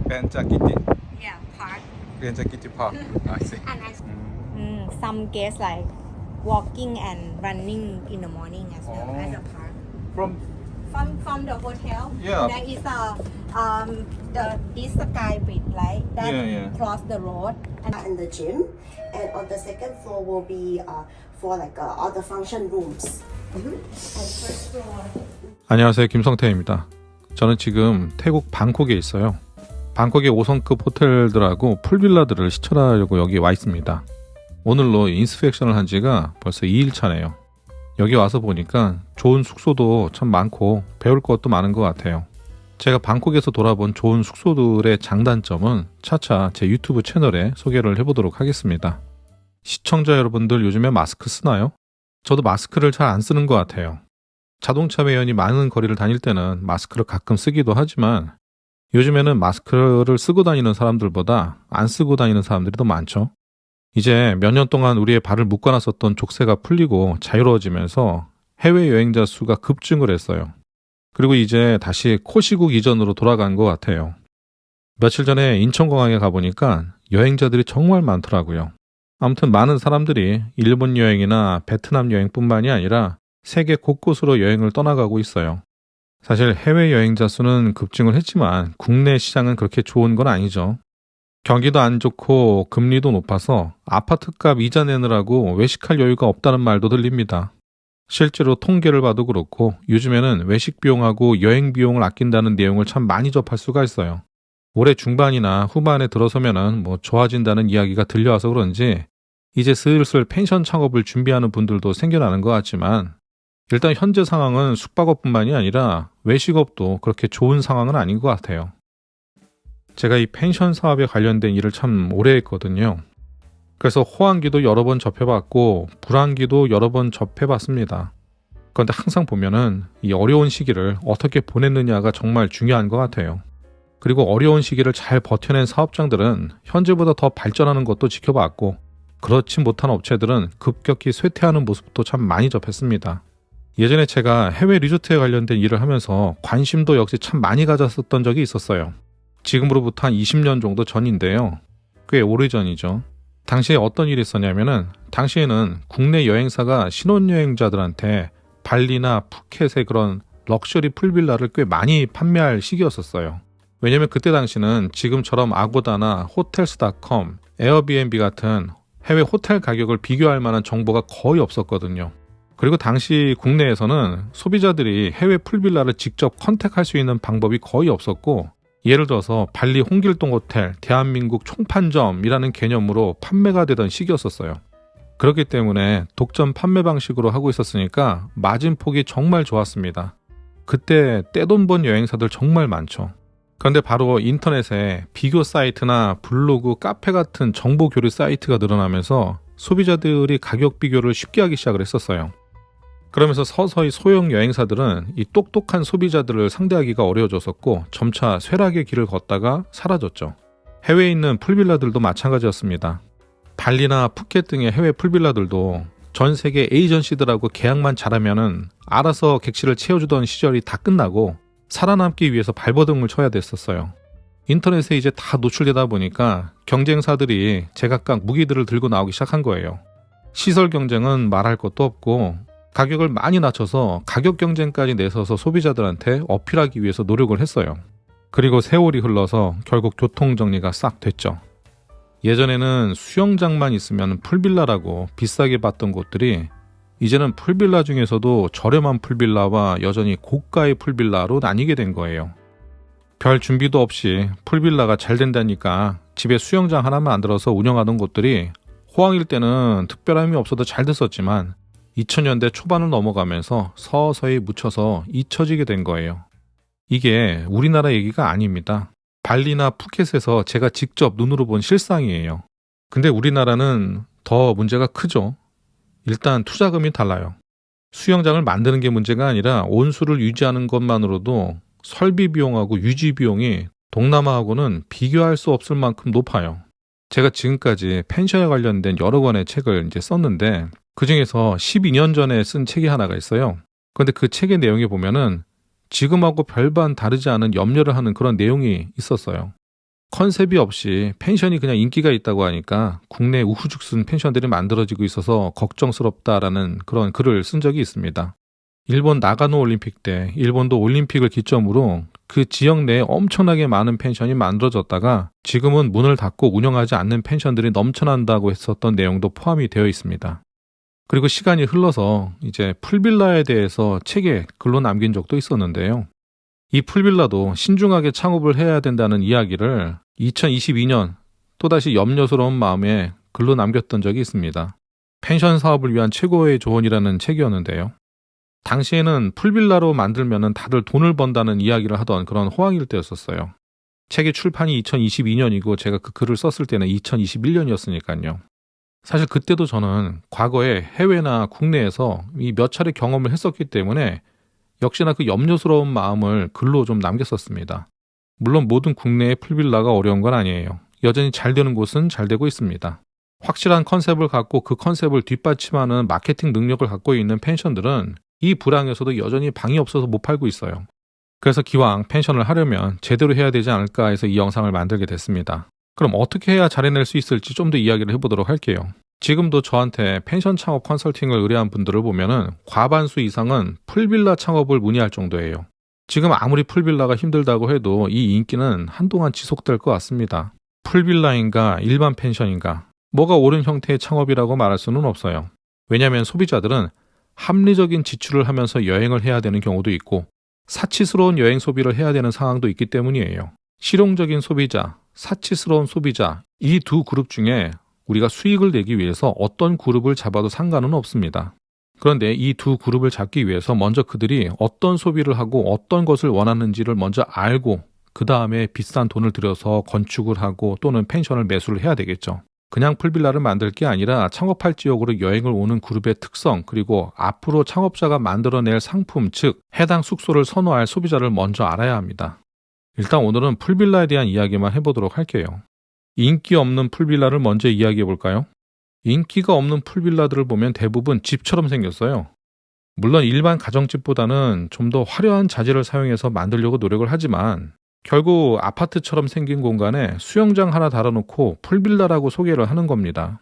Benjakiti. Yeah, park. Benjakiti Park. I see. And some guests like walking and running in the morning as well at the park. From From the hotel, Yeah. there is this sky bridge, right? That Yeah. cross the road. And the gym, and on the second floor will be for like all the function rooms. And first floor. 안녕하세요, 김성태입니다. 저는 지금 태국 방콕에 있어요. 방콕의 5성급 호텔들하고 풀빌라들을 시찰하려고 여기 와 있습니다. 오늘로 인스펙션을 한 지가 벌써 2일 차네요. 여기 와서 보니까 좋은 숙소도 참 많고 배울 것도 많은 것 같아요. 제가 방콕에서 돌아본 좋은 숙소들의 장단점은 차차 제 유튜브 채널에 소개를 해보도록 하겠습니다. 시청자 여러분들 요즘에 마스크 쓰나요? 저도 마스크를 잘 안 쓰는 것 같아요. 자동차 매연이 많은 거리를 다닐 때는 마스크를 가끔 쓰기도 하지만 요즘에는 마스크를 쓰고 다니는 사람들보다 안 쓰고 다니는 사람들이 더 많죠. 이제 몇 년 동안 우리의 발을 묶어놨었던 족쇄가 풀리고 자유로워지면서 해외여행자 수가 급증을 했어요. 그리고 이제 다시 코시국 이전으로 돌아간 것 같아요. 며칠 전에 인천공항에 가보니까 여행자들이 정말 많더라고요. 아무튼 많은 사람들이 일본 여행이나 베트남 여행뿐만이 아니라 세계 곳곳으로 여행을 떠나가고 있어요. 사실 해외여행자 수는 급증을 했지만 국내 시장은 그렇게 좋은 건 아니죠. 경기도 안 좋고 금리도 높아서 아파트값 이자 내느라고 외식할 여유가 없다는 말도 들립니다. 실제로 통계를 봐도 그렇고 요즘에는 외식 비용하고 여행 비용을 아낀다는 내용을 참 많이 접할 수가 있어요. 올해 중반이나 후반에 들어서면은 좋아진다는 이야기가 들려와서 그런지 이제 슬슬 펜션 창업을 준비하는 분들도 생겨나는 것 같지만 일단 현재 상황은 숙박업뿐만이 아니라 외식업도 그렇게 좋은 상황은 아닌 것 같아요. 제가 이 펜션 사업에 관련된 일을 참 오래 했거든요. 그래서 호황기도 여러 번 접해봤고 불황기도 여러 번 접해봤습니다. 그런데 항상 보면은 이 어려운 시기를 어떻게 보냈느냐가 정말 중요한 것 같아요. 그리고 어려운 시기를 잘 버텨낸 사업장들은 현재보다 더 발전하는 것도 지켜봤고 그렇지 못한 업체들은 급격히 쇠퇴하는 모습도 참 많이 접했습니다. 예전에 제가 해외 리조트에 관련된 일을 하면서 관심도 역시 참 많이 가졌었던 적이 있었어요. 지금으로부터 한 20년 정도 전인데요. 꽤 오래전이죠. 당시에 어떤 일이 있었냐면은 당시에는 국내 여행사가 신혼여행자들한테 발리나 푸켓의 그런 럭셔리 풀빌라를 꽤 많이 판매할 시기였었어요. 왜냐면 그때 당시는 지금처럼 아고다나 호텔스.com, 에어비앤비 같은 해외 호텔 가격을 비교할 만한 정보가 거의 없었거든요. 그리고 당시 국내에서는 소비자들이 해외 풀빌라를 직접 컨택할 수 있는 방법이 거의 없었고 예를 들어서 발리 홍길동 호텔, 대한민국 총판점이라는 개념으로 판매가 되던 시기였었어요. 그렇기 때문에 독점 판매 방식으로 하고 있었으니까 마진폭이 정말 좋았습니다. 그때 떼돈 번 여행사들 정말 많죠. 그런데 바로 인터넷에 비교 사이트나 블로그, 카페 같은 정보 교류 사이트가 늘어나면서 소비자들이 가격 비교를 쉽게 하기 시작을 했었어요. 그러면서 서서히 소형 여행사들은 이 똑똑한 소비자들을 상대하기가 어려워졌었고 점차 쇠락의 길을 걷다가 사라졌죠. 해외에 있는 풀빌라들도 마찬가지였습니다. 발리나 푸켓 등의 해외 풀빌라들도 전 세계 에이전시들하고 계약만 잘하면은 알아서 객실을 채워주던 시절이 다 끝나고 살아남기 위해서 발버둥을 쳐야 됐었어요. 인터넷에 이제 다 노출되다 보니까 경쟁사들이 제각각 무기들을 들고 나오기 시작한 거예요. 시설 경쟁은 말할 것도 없고 가격을 많이 낮춰서 가격 경쟁까지 내서서 소비자들한테 어필하기 위해서 노력을 했어요. 그리고 세월이 흘러서 결국 교통정리가 싹 됐죠. 예전에는 수영장만 있으면 풀빌라라고 비싸게 봤던 곳들이 이제는 풀빌라 중에서도 저렴한 풀빌라와 여전히 고가의 풀빌라로 나뉘게 된 거예요. 별 준비도 없이 풀빌라가 잘 된다니까 집에 수영장 하나만 만들어서 운영하던 곳들이 호황일 때는 특별함이 없어도 잘 됐었지만 2000년대 초반을 넘어가면서 서서히 묻혀서 잊혀지게 된 거예요. 이게 우리나라 얘기가 아닙니다. 발리나 푸켓에서 제가 직접 눈으로 본 실상이에요. 근데 우리나라는 더 문제가 크죠. 일단 투자금이 달라요. 수영장을 만드는 게 문제가 아니라 온수를 유지하는 것만으로도 설비 비용하고 유지 비용이 동남아하고는 비교할 수 없을 만큼 높아요. 제가 지금까지 펜션에 관련된 여러 권의 책을 이제 썼는데 그 중에서 12년 전에 쓴 책이 하나가 있어요. 그런데 그 책의 내용에 보면은 지금하고 별반 다르지 않은 염려를 하는 그런 내용이 있었어요. 컨셉이 없이 펜션이 그냥 인기가 있다고 하니까 국내 우후죽순 펜션들이 만들어지고 있어서 걱정스럽다라는 그런 글을 쓴 적이 있습니다. 일본 나가노 올림픽 때 일본도 올림픽을 기점으로 그 지역 내에 엄청나게 많은 펜션이 만들어졌다가 지금은 문을 닫고 운영하지 않는 펜션들이 넘쳐난다고 했었던 내용도 포함이 되어 있습니다. 그리고 시간이 흘러서 이제 풀빌라에 대해서 책에 글로 남긴 적도 있었는데요. 이 풀빌라도 신중하게 창업을 해야 된다는 이야기를 2022년 또다시 염려스러운 마음에 글로 남겼던 적이 있습니다. 펜션 사업을 위한 최고의 조언이라는 책이었는데요. 당시에는 풀빌라로 만들면 다들 돈을 번다는 이야기를 하던 그런 호황일 때였었어요. 책의 출판이 2022년이고 제가 그 글을 썼을 때는 2021년이었으니까요. 사실 그때도 저는 과거에 해외나 국내에서 이 몇 차례 경험을 했었기 때문에 역시나 그 염려스러운 마음을 글로 좀 남겼었습니다. 물론 모든 국내의 풀빌라가 어려운 건 아니에요. 여전히 잘 되는 곳은 잘 되고 있습니다. 확실한 컨셉을 갖고 그 컨셉을 뒷받침하는 마케팅 능력을 갖고 있는 펜션들은 이 불황에서도 여전히 방이 없어서 못 팔고 있어요. 그래서 기왕 펜션을 하려면 제대로 해야 되지 않을까 해서 이 영상을 만들게 됐습니다. 그럼 어떻게 해야 잘 해낼 수 있을지 좀 더 이야기를 해보도록 할게요. 지금도 저한테 펜션 창업 컨설팅을 의뢰한 분들을 보면은 과반수 이상은 풀빌라 창업을 문의할 정도예요. 지금 아무리 풀빌라가 힘들다고 해도 이 인기는 한동안 지속될 것 같습니다. 풀빌라인가 일반 펜션인가 뭐가 옳은 형태의 창업이라고 말할 수는 없어요. 왜냐하면 소비자들은 합리적인 지출을 하면서 여행을 해야 되는 경우도 있고 사치스러운 여행 소비를 해야 되는 상황도 있기 때문이에요. 실용적인 소비자, 사치스러운 소비자 이 두 그룹 중에 우리가 수익을 내기 위해서 어떤 그룹을 잡아도 상관은 없습니다. 그런데 이 두 그룹을 잡기 위해서 먼저 그들이 어떤 소비를 하고 어떤 것을 원하는지를 먼저 알고 그 다음에 비싼 돈을 들여서 건축을 하고 또는 펜션을 매수를 해야 되겠죠. 그냥 풀빌라를 만들 게 아니라 창업할 지역으로 여행을 오는 그룹의 특성 그리고 앞으로 창업자가 만들어낼 상품 즉 해당 숙소를 선호할 소비자를 먼저 알아야 합니다. 일단 오늘은 풀빌라에 대한 이야기만 해보도록 할게요. 인기 없는 풀빌라를 먼저 이야기해 볼까요? 인기가 없는 풀빌라들을 보면 대부분 집처럼 생겼어요. 물론 일반 가정집보다는 좀 더 화려한 자재를 사용해서 만들려고 노력을 하지만 결국 아파트처럼 생긴 공간에 수영장 하나 달아놓고 풀빌라라고 소개를 하는 겁니다.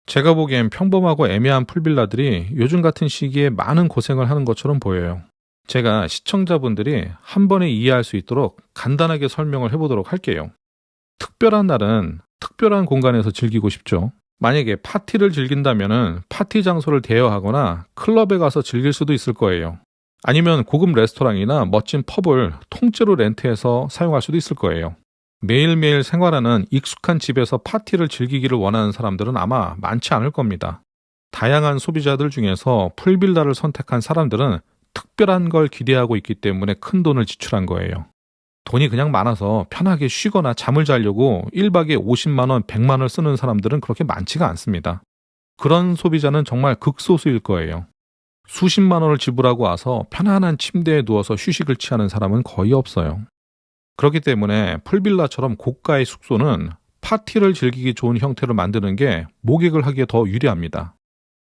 제가 보기엔 평범하고 애매한 풀빌라들이 요즘 같은 시기에 많은 고생을 하는 것처럼 보여요. 제가 시청자분들이 한 번에 이해할 수 있도록 간단하게 설명을 해보도록 할게요. 특별한 날은 특별한 공간에서 즐기고 싶죠. 만약에 파티를 즐긴다면 파티 장소를 대여하거나 클럽에 가서 즐길 수도 있을 거예요. 아니면 고급 레스토랑이나 멋진 펍을 통째로 렌트해서 사용할 수도 있을 거예요. 매일매일 생활하는 익숙한 집에서 파티를 즐기기를 원하는 사람들은 아마 많지 않을 겁니다. 다양한 소비자들 중에서 풀빌라를 선택한 사람들은 특별한 걸 기대하고 있기 때문에 큰 돈을 지출한 거예요. 돈이 그냥 많아서 편하게 쉬거나 잠을 자려고 1박에 50만 원, 100만 원을 쓰는 사람들은 그렇게 많지가 않습니다. 그런 소비자는 정말 극소수일 거예요. 수십만 원을 지불하고 와서 편안한 침대에 누워서 휴식을 취하는 사람은 거의 없어요. 그렇기 때문에 풀빌라처럼 고가의 숙소는 파티를 즐기기 좋은 형태로 만드는 게 목욕을 하기에 더 유리합니다.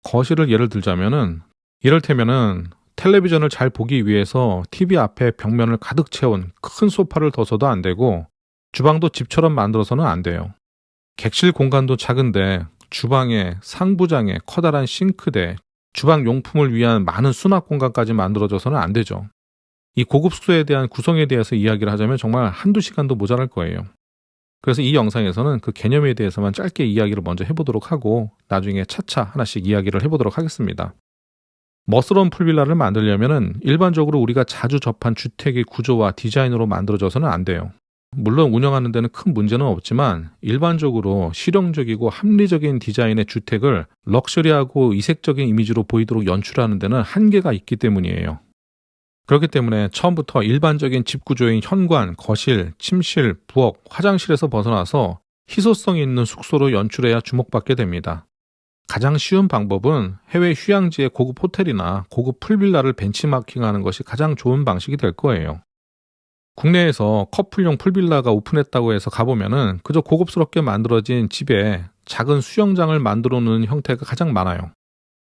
거실을 예를 들자면은 이를테면은 텔레비전을 잘 보기 위해서 TV 앞에 벽면을 가득 채운 큰 소파를 둬서도 안 되고 주방도 집처럼 만들어서는 안 돼요. 객실 공간도 작은데 주방에 상부장에 커다란 싱크대, 주방 용품을 위한 많은 수납 공간까지 만들어져서는 안 되죠. 이 고급 숙소에 대한 구성에 대해서 이야기를 하자면 정말 한두 시간도 모자랄 거예요. 그래서 이 영상에서는 그 개념에 대해서만 짧게 이야기를 먼저 해보도록 하고 나중에 차차 하나씩 이야기를 해보도록 하겠습니다. 멋스러운 풀빌라를 만들려면 일반적으로 우리가 자주 접한 주택의 구조와 디자인으로 만들어져서는 안 돼요. 물론 운영하는 데는 큰 문제는 없지만 일반적으로 실용적이고 합리적인 디자인의 주택을 럭셔리하고 이색적인 이미지로 보이도록 연출하는 데는 한계가 있기 때문이에요. 그렇기 때문에 처음부터 일반적인 집 구조인 현관, 거실, 침실, 부엌, 화장실에서 벗어나서 희소성이 있는 숙소로 연출해야 주목받게 됩니다. 가장 쉬운 방법은 해외 휴양지의 고급 호텔이나 고급 풀빌라를 벤치마킹하는 것이 가장 좋은 방식이 될 거예요. 국내에서 커플용 풀빌라가 오픈했다고 해서 가보면은 그저 고급스럽게 만들어진 집에 작은 수영장을 만들어 놓는 형태가 가장 많아요.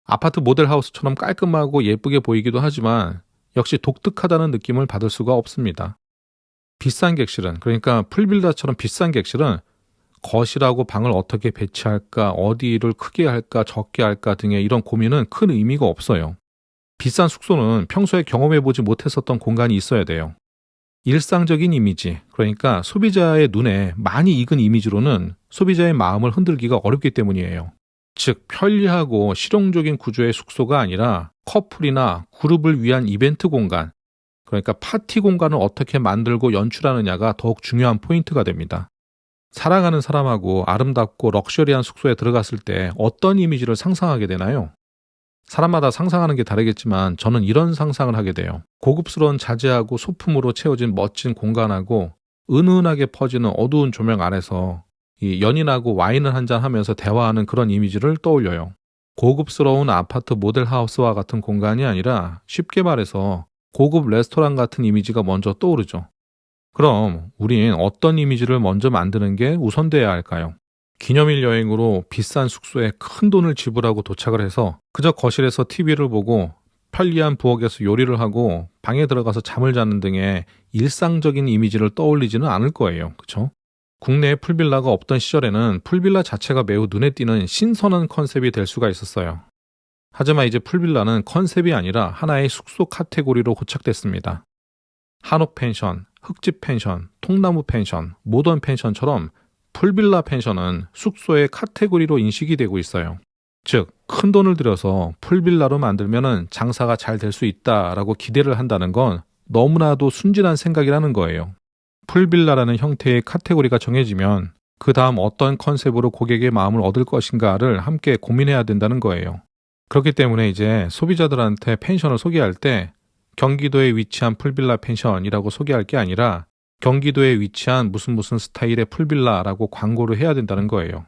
아파트 모델하우스처럼 깔끔하고 예쁘게 보이기도 하지만 역시 독특하다는 느낌을 받을 수가 없습니다. 비싼 객실은, 그러니까 풀빌라처럼 비싼 객실은 거실하고 방을 어떻게 배치할까, 어디를 크게 할까, 적게 할까 등의 이런 고민은 큰 의미가 없어요. 비싼 숙소는 평소에 경험해보지 못했었던 공간이 있어야 돼요. 일상적인 이미지, 그러니까 소비자의 눈에 많이 익은 이미지로는 소비자의 마음을 흔들기가 어렵기 때문이에요. 즉, 편리하고 실용적인 구조의 숙소가 아니라 커플이나 그룹을 위한 이벤트 공간, 그러니까 파티 공간을 어떻게 만들고 연출하느냐가 더욱 중요한 포인트가 됩니다. 사랑하는 사람하고 아름답고 럭셔리한 숙소에 들어갔을 때 어떤 이미지를 상상하게 되나요? 사람마다 상상하는 게 다르겠지만 저는 이런 상상을 하게 돼요. 고급스러운 자재하고 소품으로 채워진 멋진 공간하고 은은하게 퍼지는 어두운 조명 아래서 이 연인하고 와인을 한잔 하면서 대화하는 그런 이미지를 떠올려요. 고급스러운 아파트 모델하우스와 같은 공간이 아니라 쉽게 말해서 고급 레스토랑 같은 이미지가 먼저 떠오르죠. 그럼 우린 어떤 이미지를 먼저 만드는 게 우선돼야 할까요? 기념일 여행으로 비싼 숙소에 큰 돈을 지불하고 도착을 해서 그저 거실에서 TV를 보고 편리한 부엌에서 요리를 하고 방에 들어가서 잠을 자는 등의 일상적인 이미지를 떠올리지는 않을 거예요. 그렇죠? 국내에 풀빌라가 없던 시절에는 풀빌라 자체가 매우 눈에 띄는 신선한 컨셉이 될 수가 있었어요. 하지만 이제 풀빌라는 컨셉이 아니라 하나의 숙소 카테고리로 고착됐습니다. 한옥 펜션, 흙집 펜션, 통나무 펜션, 모던 펜션처럼 풀빌라 펜션은 숙소의 카테고리로 인식이 되고 있어요. 즉, 큰 돈을 들여서 풀빌라로 만들면 장사가 잘 될 수 있다라고 기대를 한다는 건 너무나도 순진한 생각이라는 거예요. 풀빌라라는 형태의 카테고리가 정해지면 그 다음 어떤 컨셉으로 고객의 마음을 얻을 것인가를 함께 고민해야 된다는 거예요. 그렇기 때문에 이제 소비자들한테 펜션을 소개할 때 경기도에 위치한 풀빌라 펜션이라고 소개할 게 아니라 경기도에 위치한 무슨 스타일의 풀빌라라고 광고를 해야 된다는 거예요.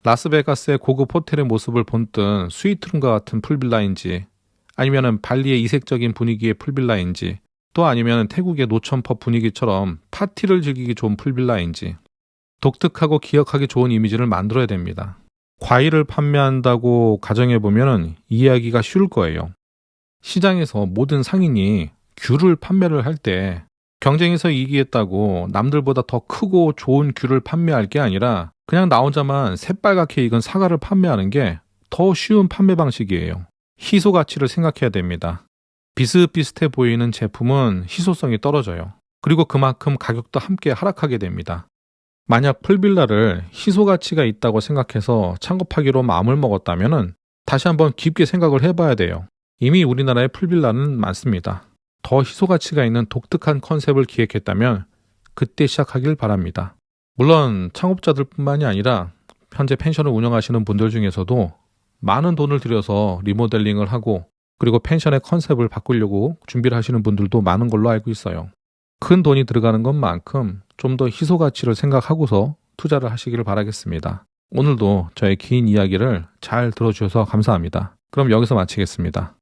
라스베가스의 고급 호텔의 모습을 본뜬 스위트룸과 같은 풀빌라인지, 아니면 발리의 이색적인 분위기의 풀빌라인지, 또 아니면 태국의 노천퍼 분위기처럼 파티를 즐기기 좋은 풀빌라인지 독특하고 기억하기 좋은 이미지를 만들어야 됩니다. 과일을 판매한다고 가정해보면 이해하기가 쉬울 거예요. 시장에서 모든 상인이 귤을 판매를 할 때 경쟁에서 이기겠다고 남들보다 더 크고 좋은 귤을 판매할 게 아니라 그냥 나 혼자만 새빨갛게 익은 사과를 판매하는 게 더 쉬운 판매 방식이에요. 희소 가치를 생각해야 됩니다. 비슷비슷해 보이는 제품은 희소성이 떨어져요. 그리고 그만큼 가격도 함께 하락하게 됩니다. 만약 풀빌라를 희소 가치가 있다고 생각해서 창업하기로 마음을 먹었다면 다시 한번 깊게 생각을 해봐야 돼요. 이미 우리나라에 풀빌라는 많습니다. 더 희소 가치가 있는 독특한 컨셉을 기획했다면 그때 시작하길 바랍니다. 물론 창업자들뿐만이 아니라 현재 펜션을 운영하시는 분들 중에서도 많은 돈을 들여서 리모델링을 하고 그리고 펜션의 컨셉을 바꾸려고 준비를 하시는 분들도 많은 걸로 알고 있어요. 큰 돈이 들어가는 것만큼 좀 더 희소 가치를 생각하고서 투자를 하시기를 바라겠습니다. 오늘도 저의 긴 이야기를 잘 들어주셔서 감사합니다. 그럼 여기서 마치겠습니다.